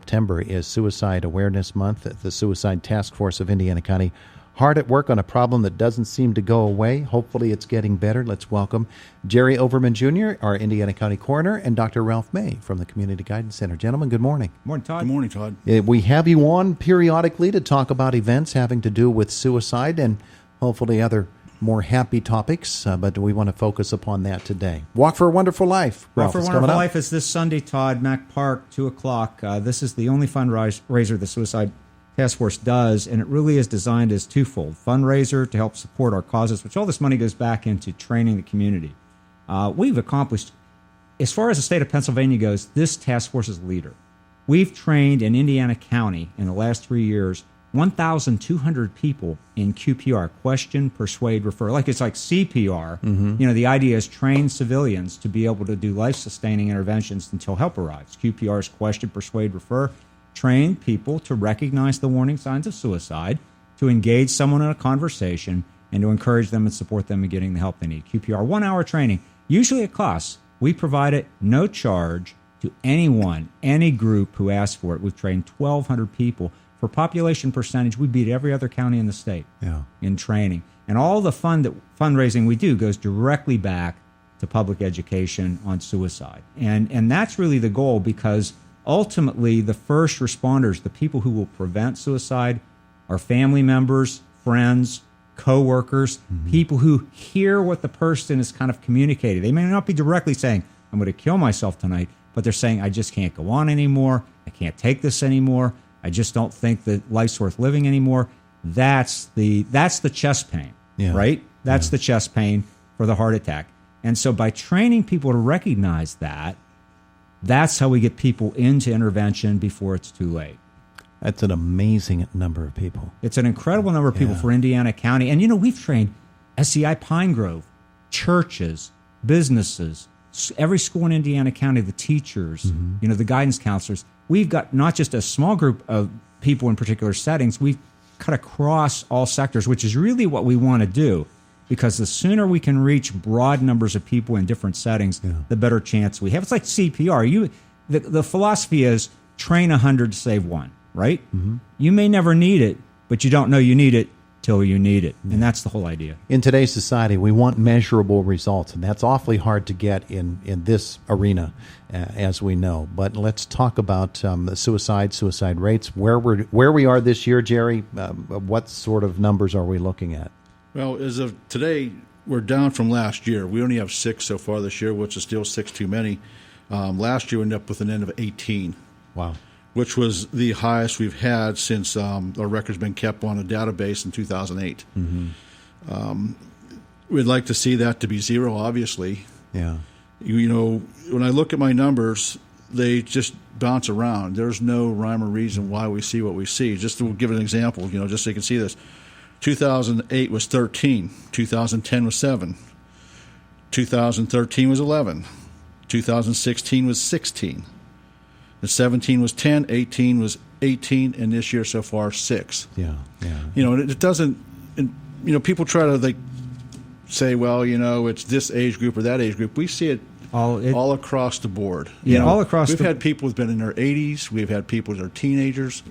September is Suicide Awareness Month. The Suicide Task Force of Indiana County hard at work on a problem that doesn't seem to go away. Hopefully it's getting better. Let's welcome Jerry Overman Jr., our Indiana County Coroner, and Dr. Ralph May from the Community Guidance Center. Gentlemen, good morning. Morning, Todd. Good morning, Todd. We have you on periodically to talk about events having to do with suicide and hopefully other more happy topics, but we want to focus upon that today. Walk for a Wonderful Life. Walk for a Wonderful up. Life is this Sunday, Todd, Mack Park, 2 o'clock. This is the only fundraiser the Suicide Task Force does, and it really is designed as twofold. Fundraiser to help support our causes, which all this money goes back into training the community. We've accomplished, as far as the state of Pennsylvania goes, this task force is leader. We've trained in Indiana County in the last 3 years 1,200 people in QPR, question, persuade, refer. It's like CPR. Mm-hmm. You know, the idea is train civilians to be able to do life-sustaining interventions until help arrives. QPR is question, persuade, refer. Train people to recognize the warning signs of suicide, to engage someone in a conversation, and to encourage them and support them in getting the help they need. QPR, 1-hour training, usually at cost. We provide it no charge to anyone, any group who asks for it. We've trained 1,200 people. For population percentage, we beat every other county in the state in training. And all the fundraising we do goes directly back to public education on suicide. And that's really the goal, because ultimately the first responders, the people who will prevent suicide, are family members, friends, co-workers, people who hear what the person is kind of communicating. They may not be directly saying, I'm going to kill myself tonight, but they're saying, I just can't go on anymore. I can't take this anymore. I just don't think that life's worth living anymore. That's the chest pain, right? That's the chest pain for the heart attack. And so by training people to recognize that, that's how we get people into intervention before it's too late. That's an amazing number of people. It's an incredible number of people for Indiana County. And, you know, we've trained SCI Pine Grove, churches, businesses, every school in Indiana County, the teachers, you know, the guidance counselors. We've got not just a small group of people in particular settings, we've cut across all sectors, which is really what we want to do, because the sooner we can reach broad numbers of people in different settings, the better chance we have. It's like CPR. The philosophy is train 100 to save one, right? Mm-hmm. You may never need it, but you don't know you need it till you need it. And that's the whole idea. In today's society, we want measurable results, and that's awfully hard to get in this arena, as we know. But let's talk about the suicide rates, where we are this year, Jerry. What sort of numbers are we looking at? Well, as of today, we're down from last year. We only have 6 so far this year, which is still 6 too many. Last year we ended up with an end of 18. Wow. Which was the highest we've had since our record's been kept on a database in 2008. Mm-hmm. We'd like to see that to be 0, obviously. Yeah. You know, when I look at my numbers, they just bounce around. There's no rhyme or reason why we see what we see. Just to give an example, you know, just so you can see this. 2008 was 13. 2010 was 7. 2013 was 11. 2016 was 16. And 17 was 10, 18 was 18, and this year so far 6. Yeah. You know, it doesn't. You know, people try to say, well, you know, it's this age group or that age group. We see it all across the board. Yeah, all across. We've had people who've been in their 80s. We've had people that are teenagers.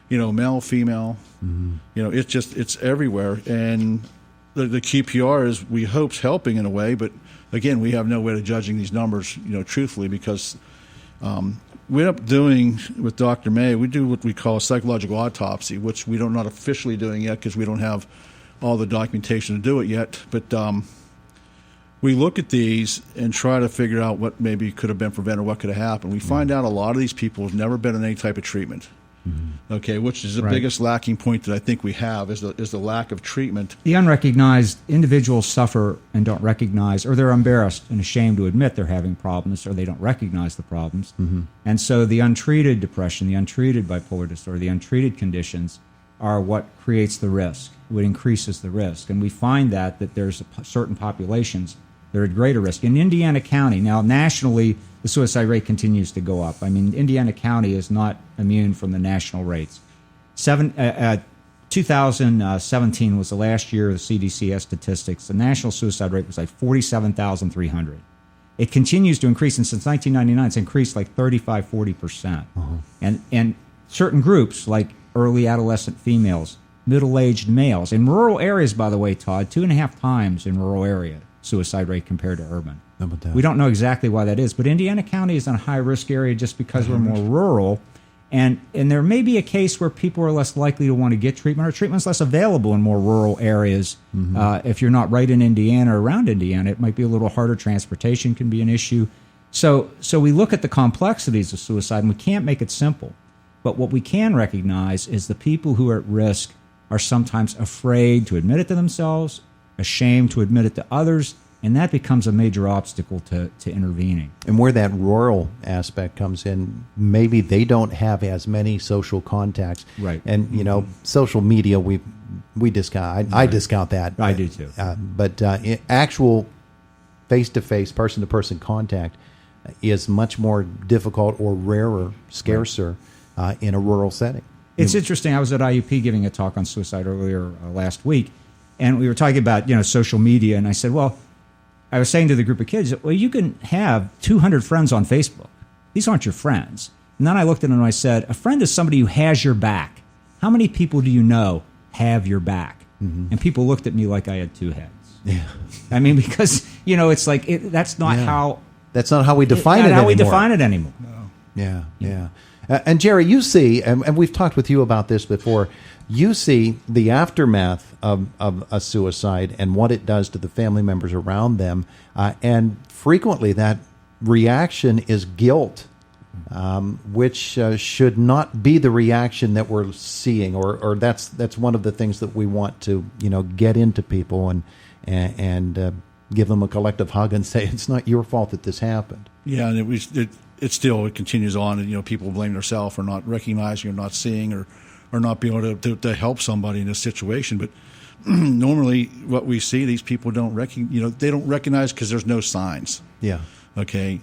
You know, male, female. Mm-hmm. You know, it's everywhere, and the QPR is, we hope's helping in a way, but again, we have no way of judging these numbers, you know, truthfully, because. We end up doing, with Dr. May, we do what we call a psychological autopsy, which we're not officially doing yet because we don't have all the documentation to do it yet. But we look at these and try to figure out what maybe could have been prevented, what could have happened. We find out a lot of these people have never been in any type of treatment. Okay, which is the biggest lacking point that I think we have is the lack of treatment. The unrecognized individuals suffer and don't recognize, or they're embarrassed and ashamed to admit they're having problems, or they don't recognize the problems. Mm-hmm. And so the untreated depression, the untreated bipolar disorder, the untreated conditions are what creates the risk, what increases the risk. And we find that there's certain populations that are at greater risk. In Indiana County, now nationally, the suicide rate continues to go up. I mean, Indiana County is not immune from the national rates. 2017 was the last year of the CDC statistics. The national suicide rate was like 47,300. It continues to increase, and since 1999, it's increased like 35-40%. Uh-huh. And certain groups like early adolescent females, middle-aged males. In rural areas, by the way, Todd, 2.5 times in rural area suicide rate compared to urban. How about that? We don't know exactly why that is, but Indiana County is in a high-risk area just because we're more rural. And there may be a case where people are less likely to want to get treatment, or treatment's less available in more rural areas. If you're not right in Indiana or around Indiana, it might be a little harder. Transportation can be an issue. So we look at the complexities of suicide, and we can't make it simple. But what we can recognize is the people who are at risk are sometimes afraid to admit it to themselves, ashamed to admit it to others, and that becomes a major obstacle to intervening. And where that rural aspect comes in, maybe they don't have as many social contacts. Right. And, social media, we discount. I discount that. I do too. But actual face-to-face, person-to-person contact is much more difficult or rarer, scarcer in a rural setting. It's interesting. I was at IUP giving a talk on suicide earlier last week, and we were talking about social media, and I said, well, I was saying to the group of kids, well, you can have 200 friends on Facebook. These aren't your friends. And then I looked at them and I said, a friend is somebody who has your back. How many people do you know have your back? And people looked at me like I had two heads. Yeah. I mean, because, it's like, that's not how... That's not how we define it anymore. anymore. We define it anymore. No. Yeah. And Jerry, you see, and we've talked with you about this before, you see the aftermath of a suicide and what it does to the family members around them, and frequently that reaction is guilt, which should not be the reaction that we're seeing, or that's one of the things that we want to get into people and give them a collective hug and say it's not your fault that this happened. Yeah, and it continues on, and people blame themselves for not recognizing or not seeing or not being able to help somebody in this situation. But normally, what we see, these people don't they don't recognize because there's no signs. Yeah. Okay.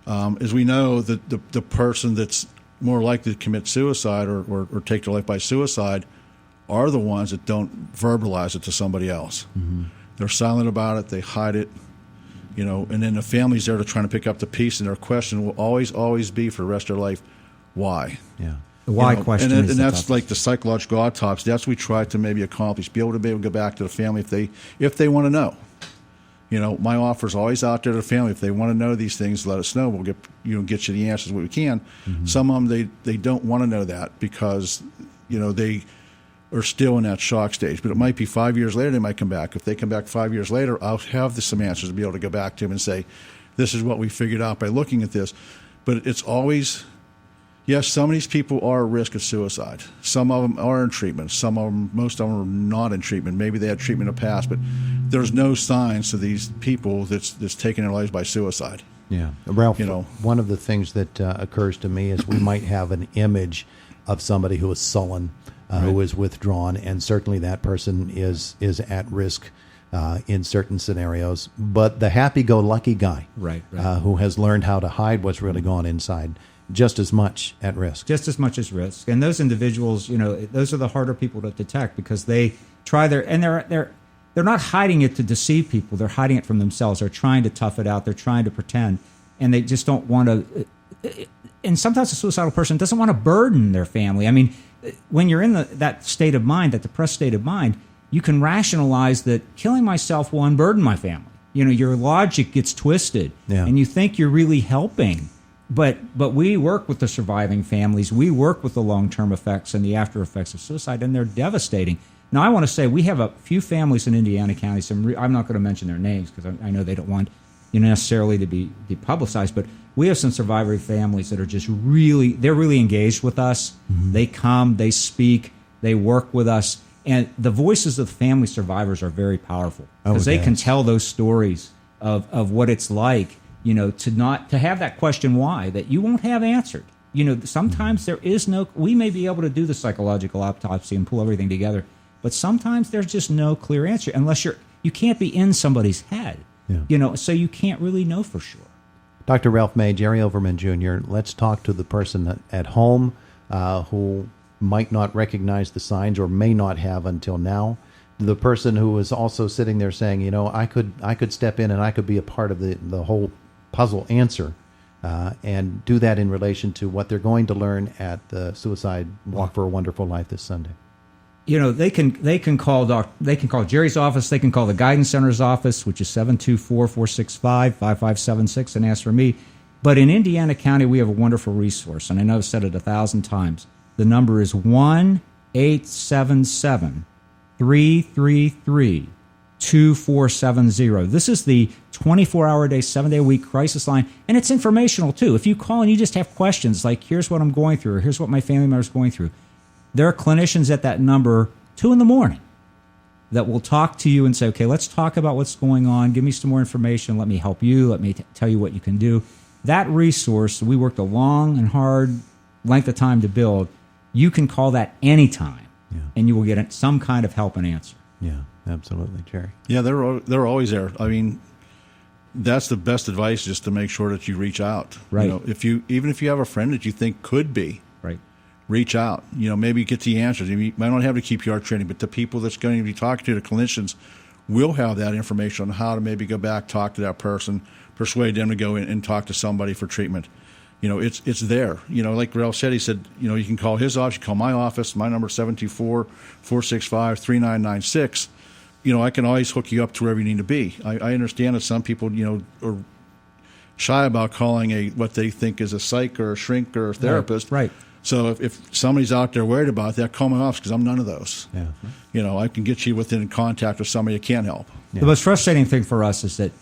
As we know, the person that's more likely to commit suicide or take their life by suicide are the ones that don't verbalize it to somebody else. They're silent about it. They hide it. And then the family's there to try to pick up the piece, and their question will always be for the rest of their life, why? Yeah. The why question and is that's like the psychological autopsy. That's what we try to maybe accomplish, be able to go back to the family if they want to know. My offer is always out there to the family. If they want to know these things, let us know. We'll get you the answers what we can. Some of them they don't want to know that because they are still in that shock stage. But it might be 5 years later they might come back. If they come back 5 years later, I'll have some answers to be able to go back to them and say, this is what we figured out by looking at this. But it's always, yes, some of these people are at risk of suicide. Some of them are in treatment. Most of them are not in treatment. Maybe they had treatment in the past, but there's no signs to these people that's taking their lives by suicide. Yeah. Ralph, one of the things that occurs to me is we might have an image of somebody who is sullen, who is withdrawn, and certainly that person is at risk in certain scenarios. But the happy-go-lucky guy, who has learned how to hide what's really gone inside, just as much at risk. Just as much as risk. And those individuals, those are the harder people to detect because they try they're not hiding it to deceive people. They're hiding it from themselves. They're trying to tough it out. They're trying to pretend, and they just don't want to. And sometimes a suicidal person doesn't want to burden their family. I mean, when you're in that state of mind, that depressed state of mind, you can rationalize that killing myself will unburden my family. Your logic gets twisted, and you think you're really helping. But we work with the surviving families. We work with the long-term effects and the after effects of suicide, and they're devastating. Now, I want to say we have a few families in Indiana County. I'm not going to mention their names because I know they don't want necessarily to be publicized, but we have some survivor families that are just they're really engaged with us. They come, they speak, they work with us, and the voices of the family survivors are very powerful because they can tell those stories of what it's like, to have that question why that you won't have answered. Sometimes there is we may be able to do the psychological autopsy and pull everything together, but sometimes there's just no clear answer unless you can't be in somebody's head. So you can't really know for sure. Dr. Ralph May, Jerry Overman Jr., let's talk to the person at home who might not recognize the signs or may not have until now. The person who is also sitting there saying, I could step in and I could be a part of the whole puzzle answer and do that in relation to what they're going to learn at the Suicide Walk for a Wonderful Life this Sunday? They can call Jerry's office. They can call the Guidance Center's office, which is 724-465-5576, and ask for me. But in Indiana County, we have a wonderful resource, and I know I've said it 1,000 times. The number is 1-877-333-2470. This is the 24-hour-a-day, 7-day-a-week crisis line, and it's informational, too. If you call and you just have questions like, here's what I'm going through, or here's what my family member's going through, there are clinicians at that number 2 a.m. that will talk to you and say, okay, let's talk about what's going on. Give me some more information. Let me help you. Let me tell you what you can do. That resource, we worked a long and hard length of time to build. You can call that anytime, and you will get some kind of help and answer. Yeah, absolutely, Jerry. Yeah, they're always there. I mean, that's the best advice, just to make sure that you reach out. Right. Even if you have a friend that you think could be, right, reach out. Maybe get the answers. You might not have to keep your training, but the people that's going to be talking to, the clinicians, will have that information on how to maybe go back, talk to that person, persuade them to go in and talk to somebody for treatment. It's there. Like Ralph said, he said, you can call his office, you can call my office. My number is 724-465-3996. I can always hook you up to wherever you need to be. I understand that some people, are shy about calling what they think is a psych or a shrink or a therapist. Right. So if somebody's out there worried about that, call my office, because I'm none of those. Yeah. I can get you within contact with somebody that can help. Yeah. The most frustrating thing for us is that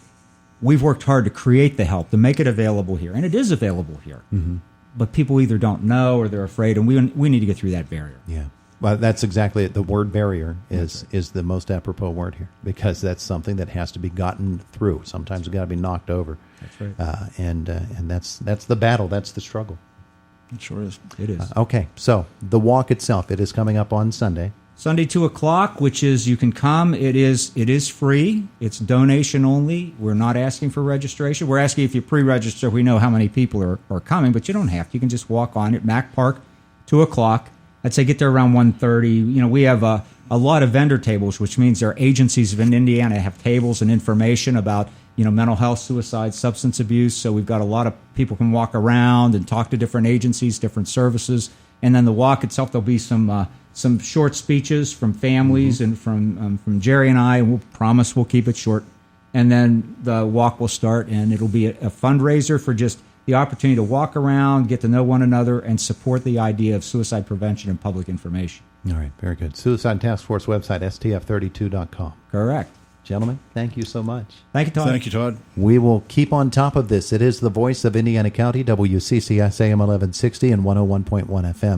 we've worked hard to create the help, to make it available here, and it is available here. Mm-hmm. But people either don't know or they're afraid, and we need to get through that barrier. Yeah. Well, that's exactly it. The word barrier is the most apropos word here, because that's something that has to be gotten through. Sometimes it's got to be knocked over. That's right. And that's the battle. That's the struggle. It sure is. It is. Okay, so the walk itself, it is coming up on Sunday. Sunday, 2 o'clock, which is, you can come. It is free. It's donation only. We're not asking for registration. We're asking if you pre-register. We know how many people are coming, but you don't have to. You can just walk on at Mack Park, 2 o'clock. I'd say get there around 1:30. We have a lot of vendor tables, which means there are agencies in Indiana that have tables and information about mental health, suicide, substance abuse. So we've got a lot of people can walk around and talk to different agencies, different services. And then the walk itself, there'll be some short speeches from families and from Jerry and I. And we'll promise we'll keep it short. And then the walk will start, and it'll be a fundraiser for just the opportunity to walk around, get to know one another, and support the idea of suicide prevention and public information. All right, very good. Suicide Task Force website, stf32.com. Correct. Gentlemen, thank you so much. Thank you, Todd. Thank you, Todd. We will keep on top of this. It is the voice of Indiana County, WCCS AM 1160 and 101.1 FM.